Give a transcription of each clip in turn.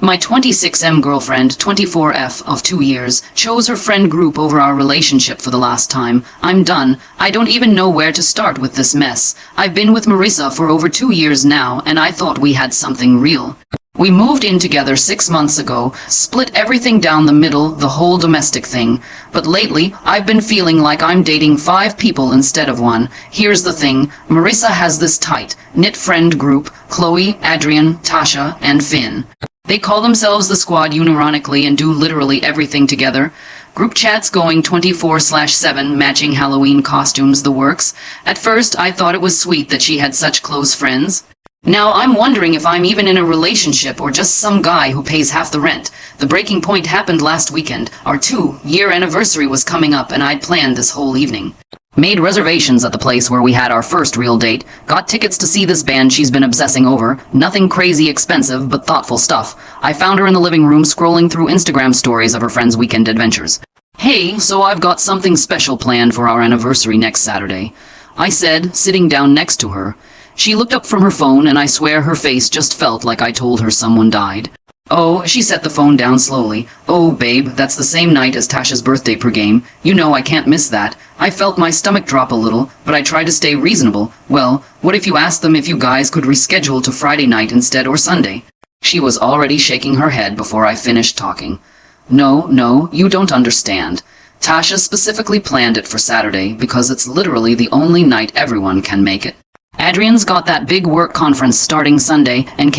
My 26M girlfriend, 24F of 2 years, chose her friend group over our relationship for the last time. I'm done. I don't even know where to start with this mess. I've been with Marissa for over 2 years now, and I thought we had something real. We moved in together 6 months ago, split everything down the middle, the whole domestic thing. But lately, I've been feeling like I'm dating 5 people instead of 1. Here's the thing, Marissa has this tight, knit friend group, Chloe, Adrian, Tasha, and Finn. They call themselves the Squad unironically and do literally everything together. Group chats going 24/7, matching Halloween costumes, the works. At first, I thought it was sweet that she had such close friends. Now I'm wondering if I'm even in a relationship or just some guy who pays half the rent. The breaking point happened last weekend. Our 2-year anniversary was coming up and I'd planned this whole evening. Made reservations at the place where we had our first real date. Got tickets to see this band she's been obsessing over. Nothing crazy expensive, but thoughtful stuff. I found her in the living room scrolling through Instagram stories of her friends' weekend adventures. Hey, so I've got something special planned for our anniversary next Saturday, I said, sitting down next to her. She looked up from her phone and I swear her face just felt like I told her someone died. Oh, she set the phone down slowly. Oh, babe, that's the same night as Tasha's birthday pregame. You know I can't miss that. I felt my stomach drop a little, but I tried to stay reasonable. Well, what if you asked them if you guys could reschedule to Friday night instead or Sunday? She was already shaking her head before I finished talking. No, you don't understand. Tasha specifically planned it for Saturday because it's literally the only night everyone can make it. Adrian's got that big work conference starting Sunday, and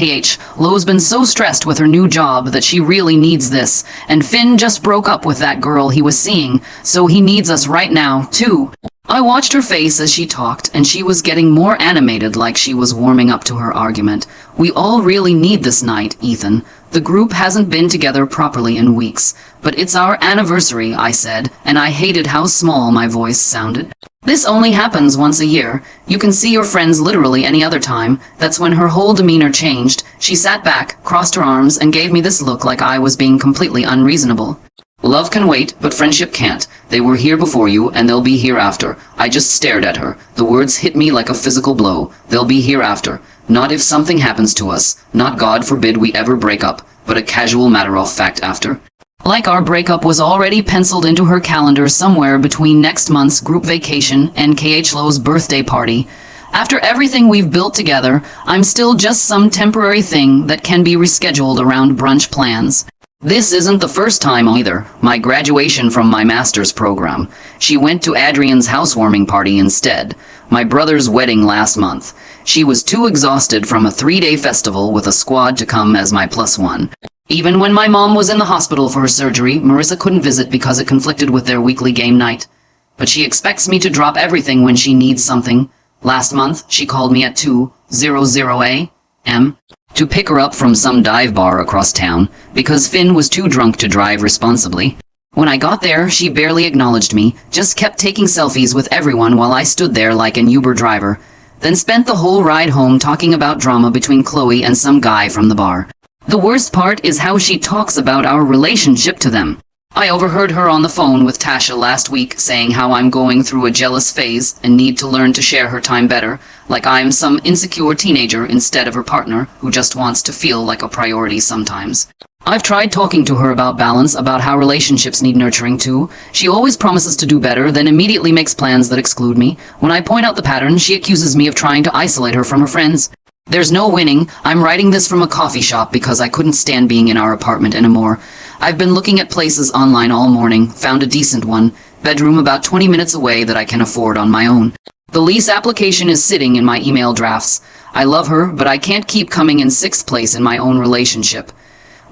Lo's been so stressed with her new job that she really needs this, and Finn just broke up with that girl he was seeing, so he needs us right now, too. I watched her face as she talked, and she was getting more animated like she was warming up to her argument. We all really need this night, Ethan. The group hasn't been together properly in weeks, but it's our anniversary, I said, and I hated how small my voice sounded. This only happens once a year. You can see your friends literally any other time. That's when her whole demeanor changed. She sat back, crossed her arms, and gave me this look like I was being completely unreasonable. Love can wait, but friendship can't. They were here before you, and they'll be here after. I just stared at her. The words hit me like a physical blow. They'll be here after. Not if something happens to us. Not God forbid we ever break up, but a casual matter-of-fact after. Like our breakup was already penciled into her calendar somewhere between next month's group vacation and Lo's birthday party. After everything we've built together, I'm still just some temporary thing that can be rescheduled around brunch plans. This isn't the first time either. My graduation from my master's program. She went to Adrian's housewarming party instead. My brother's wedding last month. She was too exhausted from a 3-day festival with a squad to come as my +1. Even when my mom was in the hospital for her surgery, Marissa couldn't visit because it conflicted with their weekly game night. But she expects me to drop everything when she needs something. Last month, she called me at 2:00 a.m. to pick her up from some dive bar across town because Finn was too drunk to drive responsibly. When I got there, she barely acknowledged me, just kept taking selfies with everyone while I stood there like an Uber driver, then spent the whole ride home talking about drama between Chloe and some guy from the bar. The worst part is how she talks about our relationship to them. I overheard her on the phone with Tasha last week saying how I'm going through a jealous phase and need to learn to share her time better, like I'm some insecure teenager instead of her partner who just wants to feel like a priority sometimes. I've tried talking to her about balance, about how relationships need nurturing too. She always promises to do better, then immediately makes plans that exclude me. When I point out the pattern, she accuses me of trying to isolate her from her friends. There's no winning. I'm writing this from a coffee shop because I couldn't stand being in our apartment anymore. I've been looking at places online all morning, found a decent one, bedroom about 20 minutes away that I can afford on my own. The lease application is sitting in my email drafts. I love her, but I can't keep coming in 6th place in my own relationship.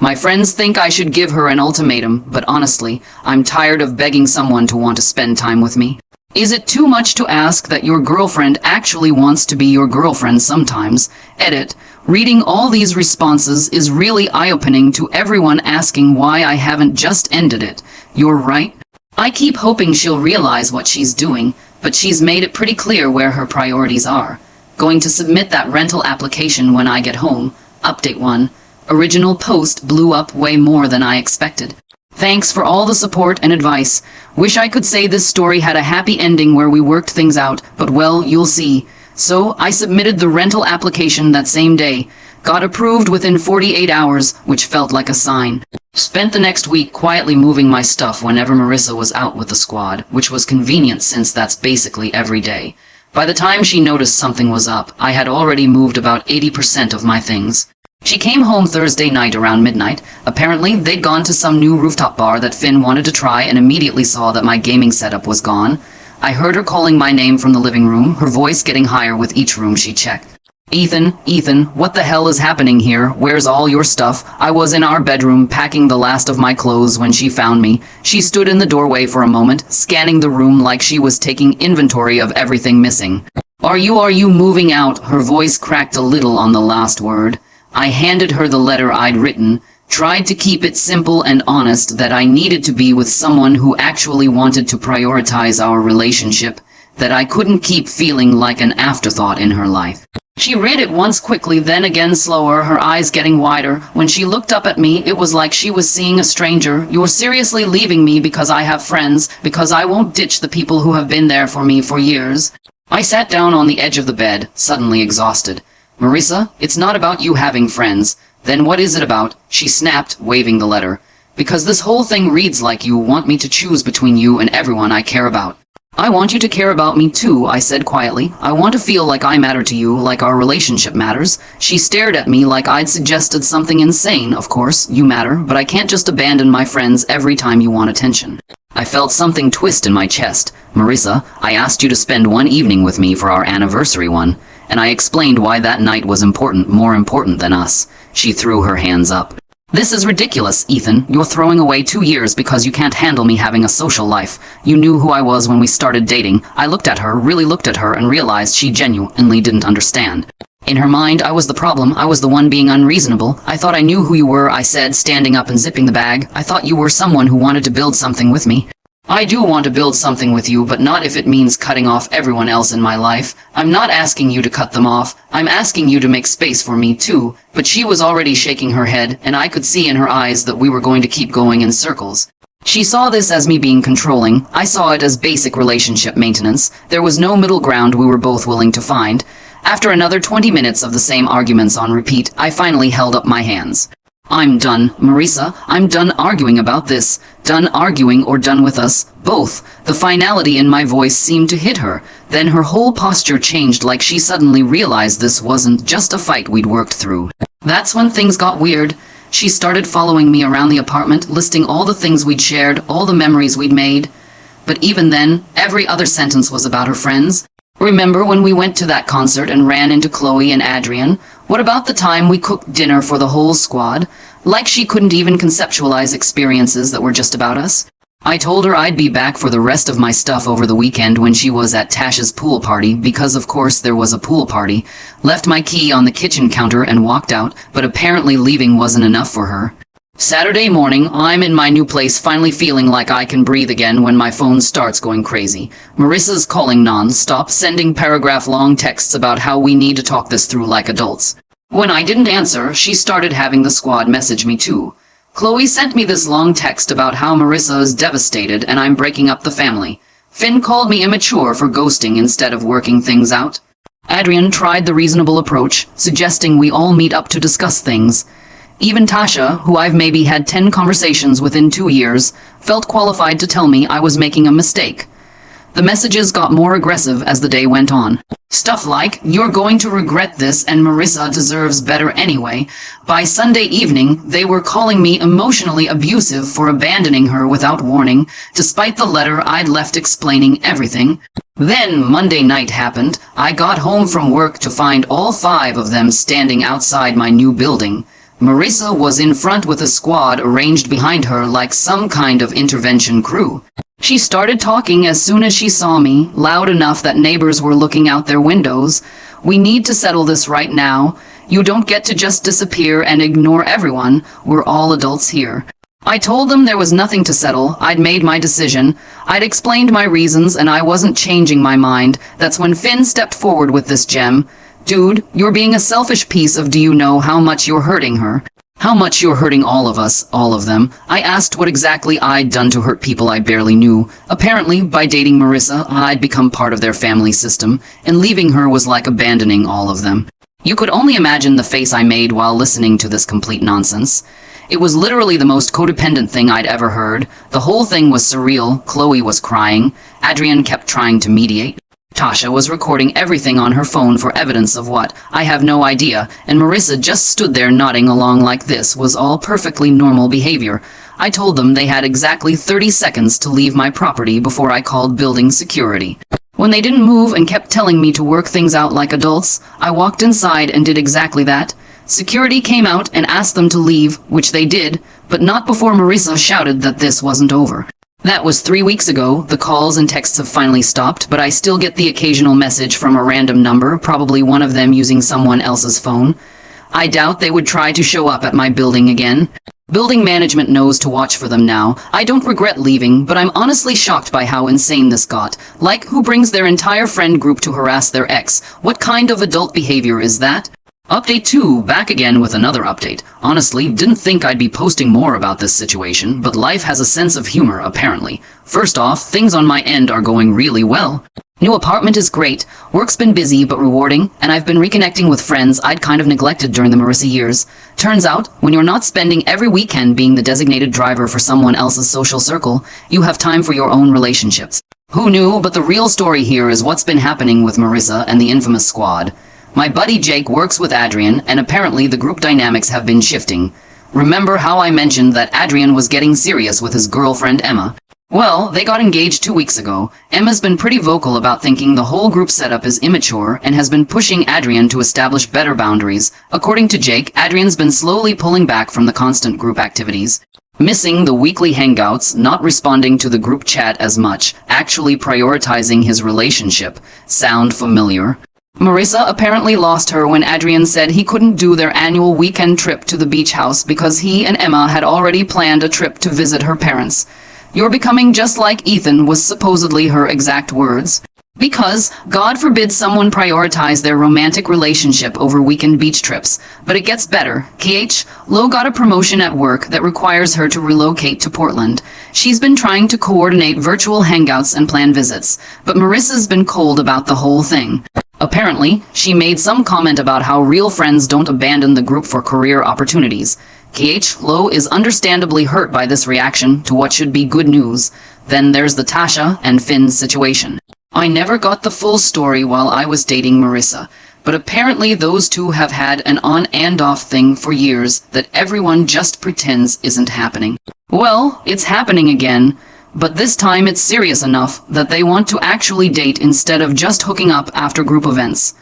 My friends think I should give her an ultimatum, but honestly, I'm tired of begging someone to want to spend time with me. Is it too much to ask that your girlfriend actually wants to be your girlfriend sometimes? Edit. Reading all these responses is really eye-opening to everyone asking why I haven't just ended it. You're right. I keep hoping she'll realize what she's doing, but she's made it pretty clear where her priorities are. Going to submit that rental application when I get home. Update 1. Original post blew up way more than I expected. Thanks for all the support and advice. Wish I could say this story had a happy ending where we worked things out, but well, you'll see. So, I submitted the rental application that same day. Got approved within 48 hours, which felt like a sign. Spent the next week quietly moving my stuff whenever Marissa was out with the squad, which was convenient since that's basically every day. By the time she noticed something was up, I had already moved about 80% of my things. She came home Thursday night around midnight. Apparently, they'd gone to some new rooftop bar that Finn wanted to try and immediately saw that my gaming setup was gone. I heard her calling my name from the living room, her voice getting higher with each room she checked. Ethan, what the hell is happening here? Where's all your stuff? I was in our bedroom packing the last of my clothes when she found me. She stood in the doorway for a moment, scanning the room like she was taking inventory of everything missing. Are you moving out? Her voice cracked a little on the last word. I handed her the letter I'd written, tried to keep it simple and honest that I needed to be with someone who actually wanted to prioritize our relationship, that I couldn't keep feeling like an afterthought in her life. She read it once quickly, then again slower, her eyes getting wider. When she looked up at me, it was like she was seeing a stranger. You're seriously leaving me because I have friends, because I won't ditch the people who have been there for me for years. I sat down on the edge of the bed, suddenly exhausted. Marissa, it's not about you having friends. Then what is it about? She snapped, waving the letter. Because this whole thing reads like you want me to choose between you and everyone I care about. I want you to care about me too, I said quietly. I want to feel like I matter to you, like our relationship matters. She stared at me like I'd suggested something insane. Of course, you matter, but I can't just abandon my friends every time you want attention. I felt something twist in my chest. Marissa, I asked you to spend one evening with me for our anniversary one, and I explained why that night was important, more important than us. She threw her hands up. This is ridiculous, Ethan. You're throwing away 2 years because you can't handle me having a social life. You knew who I was when we started dating. I looked at her, really looked at her, and realized she genuinely didn't understand. In her mind, I was the problem. I was the one being unreasonable. I thought I knew who you were, I said, standing up and zipping the bag. I thought you were someone who wanted to build something with me. I do want to build something with you, but not if it means cutting off everyone else in my life. I'm not asking you to cut them off. I'm asking you to make space for me, too. But she was already shaking her head, and I could see in her eyes that we were going to keep going in circles. She saw this as me being controlling. I saw it as basic relationship maintenance. There was no middle ground we were both willing to find. After another 20 minutes of the same arguments on repeat, I finally held up my hands. I'm done, Marissa. I'm done arguing about this. Done arguing or done with us, both. The finality in my voice seemed to hit her. Then her whole posture changed like she suddenly realized this wasn't just a fight we'd worked through. That's when things got weird. She started following me around the apartment, listing all the things we'd shared, all the memories we'd made. But even then, every other sentence was about her friends. Remember when we went to that concert and ran into Chloe and Adrian? What about the time we cooked dinner for the whole squad? Like she couldn't even conceptualize experiences that were just about us. I told her I'd be back for the rest of my stuff over the weekend when she was at Tash's pool party, because of course there was a pool party. Left my key on the kitchen counter and walked out, but apparently leaving wasn't enough for her. Saturday morning, I'm in my new place finally feeling like I can breathe again when my phone starts going crazy. Marissa's calling non-stop, sending paragraph-long texts about how we need to talk this through like adults. When I didn't answer, she started having the squad message me too. Chloe sent me this long text about how Marissa is devastated and I'm breaking up the family. Finn called me immature for ghosting instead of working things out. Adrian tried the reasonable approach, suggesting we all meet up to discuss things. Even Tasha, who I've maybe had 10 conversations within 2 years, felt qualified to tell me I was making a mistake. The messages got more aggressive as the day went on. Stuff like, you're going to regret this and Marissa deserves better anyway. By Sunday evening, they were calling me emotionally abusive for abandoning her without warning, despite the letter I'd left explaining everything. Then Monday night happened. I got home from work to find all 5 of them standing outside my new building. Marissa was in front with a squad arranged behind her like some kind of intervention crew. She started talking as soon as she saw me, loud enough that neighbors were looking out their windows. We need to settle this right now. You don't get to just disappear and ignore everyone. We're all adults here. I told them there was nothing to settle. I'd made my decision. I'd explained my reasons and I wasn't changing my mind. That's when Finn stepped forward with this gem. Dude, you're being a selfish piece of do you know how much you're hurting her? How much you're hurting all of us, all of them. I asked what exactly I'd done to hurt people I barely knew. Apparently, by dating Marissa, I'd become part of their family system, and leaving her was like abandoning all of them. You could only imagine the face I made while listening to this complete nonsense. It was literally the most codependent thing I'd ever heard. The whole thing was surreal. Chloe was crying. Adrian kept trying to mediate. Tasha was recording everything on her phone for evidence of what, I have no idea, and Marissa just stood there nodding along like this was all perfectly normal behavior. I told them they had exactly 30 seconds to leave my property before I called building security. When they didn't move and kept telling me to work things out like adults, I walked inside and did exactly that. Security came out and asked them to leave, which they did, but not before Marissa shouted that this wasn't over. That was 3 weeks ago. The calls and texts have finally stopped, but I still get the occasional message from a random number, probably one of them using someone else's phone. I doubt they would try to show up at my building again. Building management knows to watch for them now. I don't regret leaving, but I'm honestly shocked by how insane this got. Like, who brings their entire friend group to harass their ex? What kind of adult behavior is that? Update 2, back again with another update. Honestly, didn't think I'd be posting more about this situation, but life has a sense of humor, apparently. First off, things on my end are going really well. New apartment is great, work's been busy but rewarding, and I've been reconnecting with friends I'd kind of neglected during the Marissa years. Turns out, when you're not spending every weekend being the designated driver for someone else's social circle, you have time for your own relationships. Who knew, but the real story here is what's been happening with Marissa and the infamous squad. My buddy Jake works with Adrian, and apparently the group dynamics have been shifting. Remember how I mentioned that Adrian was getting serious with his girlfriend Emma? Well, they got engaged 2 weeks ago. Emma's been pretty vocal about thinking the whole group setup is immature and has been pushing Adrian to establish better boundaries. According to Jake, Adrian's been slowly pulling back from the constant group activities. Missing the weekly hangouts, not responding to the group chat as much, actually prioritizing his relationship. Sound familiar? Marissa apparently lost her when Adrian said he couldn't do their annual weekend trip to the beach house because he and Emma had already planned a trip to visit her parents. "You're becoming just like Ethan," was supposedly her exact words. Because, God forbid someone prioritize their romantic relationship over weekend beach trips. But it gets better. Lo got a promotion at work that requires her to relocate to Portland. She's been trying to coordinate virtual hangouts and plan visits, but Marissa's been cold about the whole thing. Apparently, she made some comment about how real friends don't abandon the group for career opportunities. Lo is understandably hurt by this reaction to what should be good news. Then there's the Tasha and Finn situation. I never got the full story while I was dating Marissa, but apparently those two have had an on and off thing for years that everyone just pretends isn't happening. Well, it's happening again, but this time it's serious enough that they want to actually date instead of just hooking up after group events.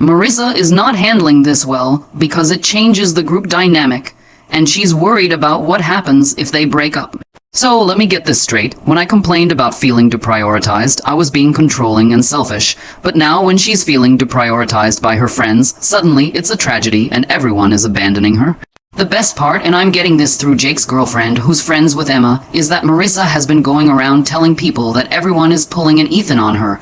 Marissa is not handling this well because it changes the group dynamic, and she's worried about what happens if they break up. So let me get this straight. When I complained about feeling deprioritized, I was being controlling and selfish. But now when she's feeling deprioritized by her friends, suddenly it's a tragedy and everyone is abandoning her. The best part, and I'm getting this through Jake's girlfriend, who's friends with Emma, is that Marissa has been going around telling people that everyone is pulling an Ethan on her.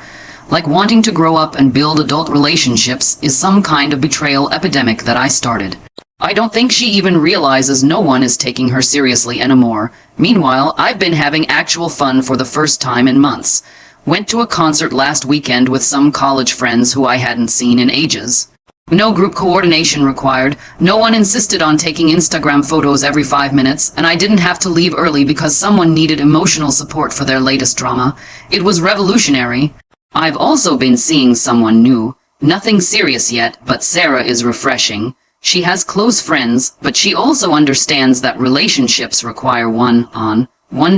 Like wanting to grow up and build adult relationships is some kind of betrayal epidemic that I started. I don't think she even realizes no one is taking her seriously anymore. Meanwhile, I've been having actual fun for the first time in months. Went to a concert last weekend with some college friends who I hadn't seen in ages. No group coordination required. No one insisted on taking Instagram photos every 5 minutes, and I didn't have to leave early because someone needed emotional support for their latest drama. It was revolutionary. I've also been seeing someone new. Nothing serious yet, but Sarah is refreshing. She has close friends, but she also understands that relationships require one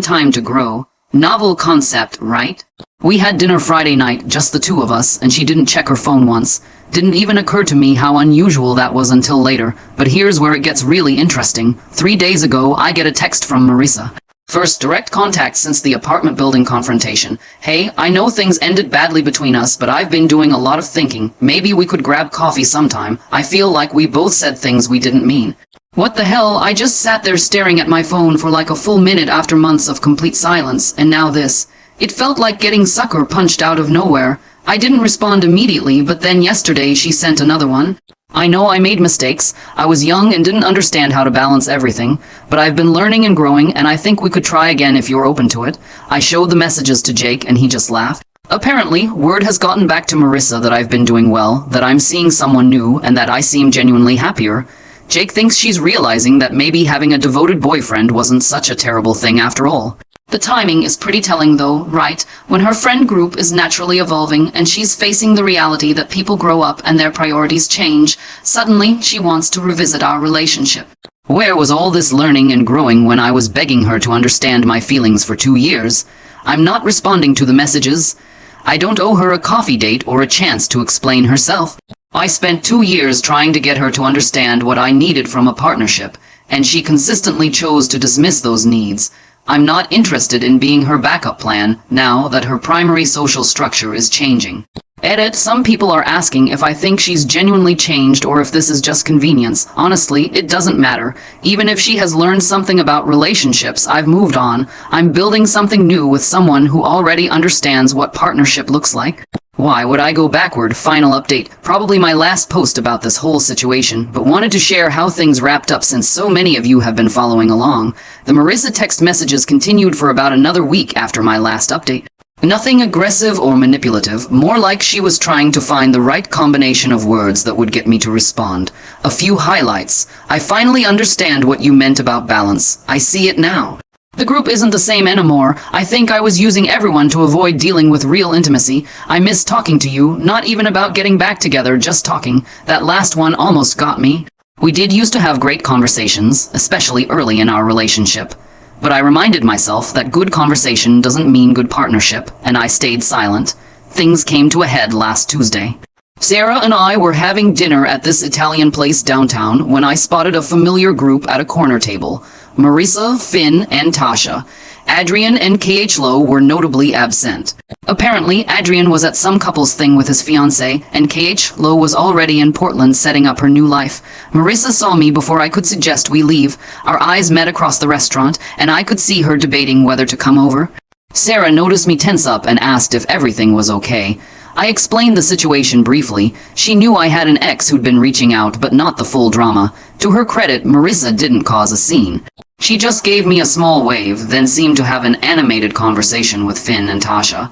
time to grow. Novel concept, right? We had dinner Friday night, just the two of us, and she didn't check her phone once. Didn't even occur to me how unusual that was until later, but here's where it gets really interesting. 3 days ago, I get a text from Marissa. First direct contact since the apartment building confrontation. "Hey, I know things ended badly between us, but I've been doing a lot of thinking. Maybe we could grab coffee sometime. I feel like we both said things we didn't mean." What the hell? I just sat there staring at my phone for like a full minute after months of complete silence, and now this. It felt like getting sucker punched out of nowhere. I didn't respond immediately, but then yesterday she sent another one. I know I made mistakes. I was young and didn't understand how to balance everything, but I've been learning and growing, and I think we could try again if you're open to it. I showed the messages to Jake and he just laughed. Apparently, word has gotten back to Marissa that I've been doing well, that I'm seeing someone new, and that I seem genuinely happier. Jake thinks she's realizing that maybe having a devoted boyfriend wasn't such a terrible thing after all. The timing is pretty telling though, right? When her friend group is naturally evolving and she's facing the reality that people grow up and their priorities change, suddenly she wants to revisit our relationship. Where was all this learning and growing when I was begging her to understand my feelings for 2 years? I'm not responding to the messages. I don't owe her a coffee date or a chance to explain herself. I spent 2 years trying to get her to understand what I needed from a partnership, and she consistently chose to dismiss those needs. I'm not interested in being her backup plan now that her primary social structure is changing. Edit, some people are asking if I think she's genuinely changed or if this is just convenience. Honestly, it doesn't matter. Even if she has learned something about relationships, I've moved on. I'm building something new with someone who already understands what partnership looks like. Why would I go backward? Final update. Probably my last post about this whole situation, but wanted to share how things wrapped up since so many of you have been following along. The Marissa text messages continued for about another week after my last update. Nothing aggressive or manipulative, more like she was trying to find the right combination of words that would get me to respond. A few highlights. I finally understand what you meant about balance. I see it now. The group isn't the same anymore. I think I was using everyone to avoid dealing with real intimacy. I miss talking to you, not even about getting back together, just talking. That last one almost got me. We did used to have great conversations, especially early in our relationship. But I reminded myself that good conversation doesn't mean good partnership, and I stayed silent. Things came to a head last Tuesday. Sarah and I were having dinner at this Italian place downtown when I spotted a familiar group at a corner table. Marissa, Finn, and Tasha. Adrian and KH Lowe were notably absent. Apparently, Adrian was at some couple's thing with his fiancée, and KH Lowe was already in Portland setting up her new life. Marissa saw me before I could suggest we leave. Our eyes met across the restaurant, and I could see her debating whether to come over. Sarah noticed me tense up and asked if everything was okay. I explained the situation briefly. She knew I had an ex who'd been reaching out, but not the full drama. To her credit, Marissa didn't cause a scene. She just gave me a small wave, then seemed to have an animated conversation with Finn and Tasha.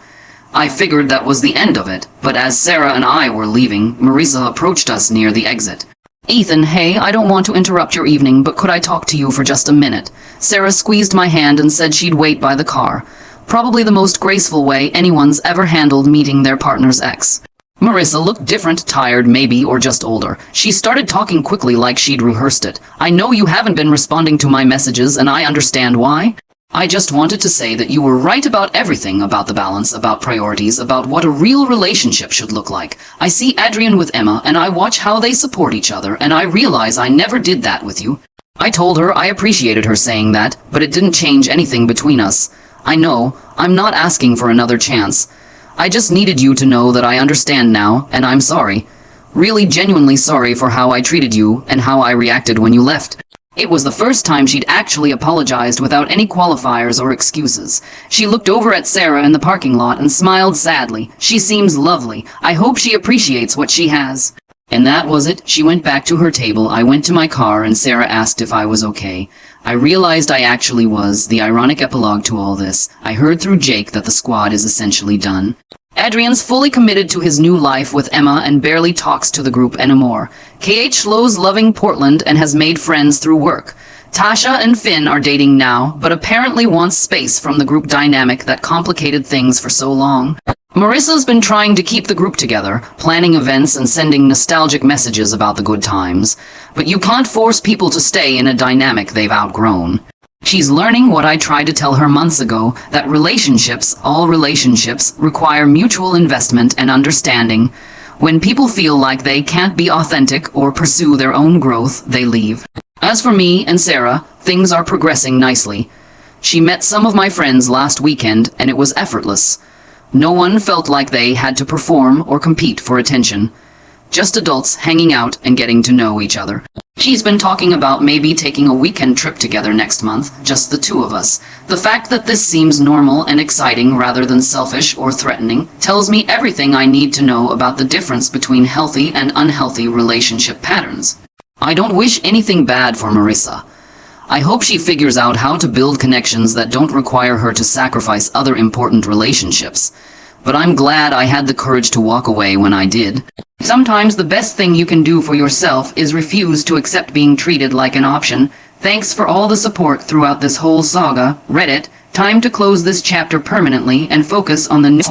I figured that was the end of it, but as Sarah and I were leaving, Marissa approached us near the exit. Ethan, hey, I don't want to interrupt your evening, but could I talk to you for just a minute? Sarah squeezed my hand and said she'd wait by the car. Probably the most graceful way anyone's ever handled meeting their partner's ex. Marissa looked different, tired maybe, or just older. She started talking quickly like she'd rehearsed it. I know you haven't been responding to my messages, and I understand why. I just wanted to say that you were right about everything, about the balance, about priorities, about what a real relationship should look like. I see Adrian with Emma, and I watch how they support each other, and I realize I never did that with you. I told her I appreciated her saying that, but it didn't change anything between us. I know, I'm not asking for another chance. I just needed you to know that I understand now, and I'm sorry. Really genuinely sorry for how I treated you and how I reacted when you left. It was the first time she'd actually apologized without any qualifiers or excuses. She looked over at Sarah in the parking lot and smiled sadly. She seems lovely. I hope she appreciates what she has. And that was it. She went back to her table. I went to my car and Sarah asked if I was okay. I realized I actually was. The ironic epilogue to all this. I heard through Jake that the squad is essentially done. Adrian's fully committed to his new life with Emma and barely talks to the group anymore. KH Lowe's loving Portland and has made friends through work. Tasha and Finn are dating now, but apparently wants space from the group dynamic that complicated things for so long. Marissa's been trying to keep the group together, planning events and sending nostalgic messages about the good times. But you can't force people to stay in a dynamic they've outgrown. She's learning what I tried to tell her months ago, that relationships, all relationships, require mutual investment and understanding. When people feel like they can't be authentic or pursue their own growth, they leave. As for me and Sarah, things are progressing nicely. She met some of my friends last weekend and it was effortless. No one felt like they had to perform or compete for attention. Just adults hanging out and getting to know each other. She's been talking about maybe taking a weekend trip together next month, just the two of us. The fact that this seems normal and exciting rather than selfish or threatening tells me everything I need to know about the difference between healthy and unhealthy relationship patterns. I don't wish anything bad for Marissa. I hope she figures out how to build connections that don't require her to sacrifice other important relationships. but I'm glad I had the courage to walk away when I did. Sometimes the best thing you can do for yourself is refuse to accept being treated like an option. Thanks for all the support throughout this whole saga. Reddit, time to close this chapter permanently and focus on the new